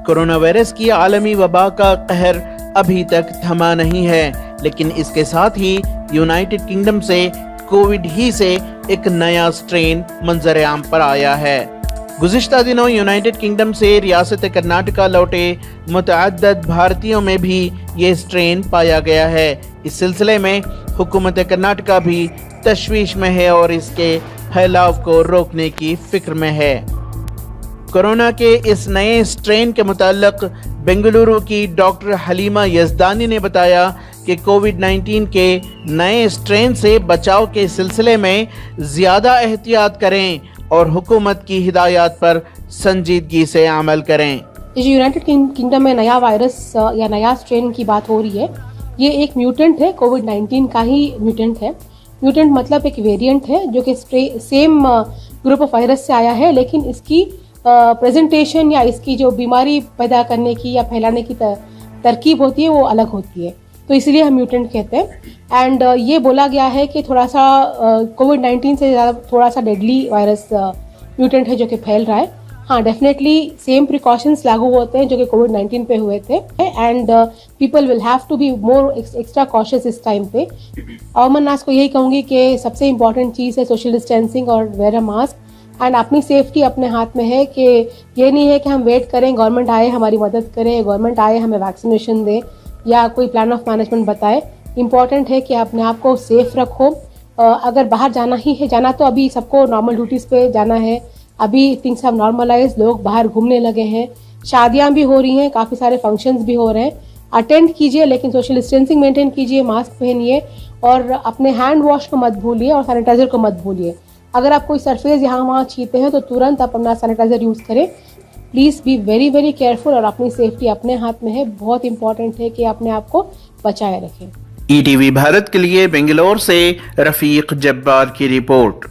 Corona virus की आलमी वबा का कहर अभी तक थमा नहीं है, लेकिन इसके साथ ही यूनाइटेड किंगडम से कोविड ही से एक नया स्ट्रेन मंजर आम पर आया है। गुज़िश्ता दिनों यूनाइटेड किंगडम से रियासत कर्नाटका लौटे मुतअद्दिद भारतीयों में भी ये स्ट्रेन पाया गया है। इस सिलसिले में हुकूमत कर्नाटका भी तशवीश में है और इसके फैलाव को रोकने की फिक्र में है। कोरोना के इस नए स्ट्रेन के मुताल्लिक बेंगलुरु की डॉक्टर हलीमा यज़दानी ने बताया कि कोविड-19 के नए स्ट्रेन से बचाव के सिलसिले में ज़्यादा एहतियात करें और हुकूमत की हिदायत पर संजीदगी से अमल करें। यूनाइटेड किंगडम में नया वायरस या नया स्ट्रेन की बात हो रही है। ये एक म्यूटेंट है, कोविड-19 का ही म्यूटेंट है। म्यूटेंट मतलब एक वेरिएंट है जो कि सेम ग्रुप ऑफ वायरस से आया है, लेकिन इसकी प्रेजेंटेशन या इसकी जो बीमारी पैदा करने की या फैलाने की तरकीब होती है वो अलग होती है, तो इसलिए हम म्यूटेंट कहते हैं। एंड ये बोला गया है कि थोड़ा सा कोविड-19 से ज़्यादा थोड़ा सा डेडली वायरस म्यूटेंट है जो कि फैल रहा है। हाँ, डेफिनेटली सेम प्रिकॉशंस लागू होते हैं जो कि कोविड-19 पे हुए थे and people will have to be more extra cautious इस टाइम पे। और मैं नाज को यही कहूँगी कि सबसे इम्पॉर्टेंट चीज़ है सोशल डिस्टेंसिंग और वेयर अ मास्क। एंड अपनी सेफ्टी अपने हाथ में है कि ये नहीं है कि हम वेट करें गवर्नमेंट आए हमारी मदद करे, गवर्नमेंट आए हमें वैक्सीनेशन दे या कोई प्लान ऑफ मैनेजमेंट बताए। इम्पॉर्टेंट है कि अपने आप को सेफ रखो। अगर बाहर जाना ही है, जाना तो अभी सबको नॉर्मल ड्यूटीज़ पे जाना है। अभी थिंग्स हैव नॉर्मलाइज, लोग बाहर घूमने लगे हैं, शादियां भी हो रही हैं, काफ़ी सारे फंक्शंस भी हो रहे हैं। अटेंड कीजिए लेकिन सोशल डिस्टेंसिंग मेंटेन कीजिए, मास्क पहनिए और अपने हैंड वॉश को मत भूलिए और सैनिटाइजर को मत भूलिए। अगर आप कोई सरफेस यहाँ वहाँ छीते हैं तो तुरंत आप अपना सैनिटाइजर यूज़ करें। Please be very very careful और अपनी सेफ्टी अपने हाथ में है। बहुत इंपॉर्टेंट है कि अपने आप को बचाए रखें। ETV भारत के लिए बेंगलोर से रफीक जब्बार की रिपोर्ट।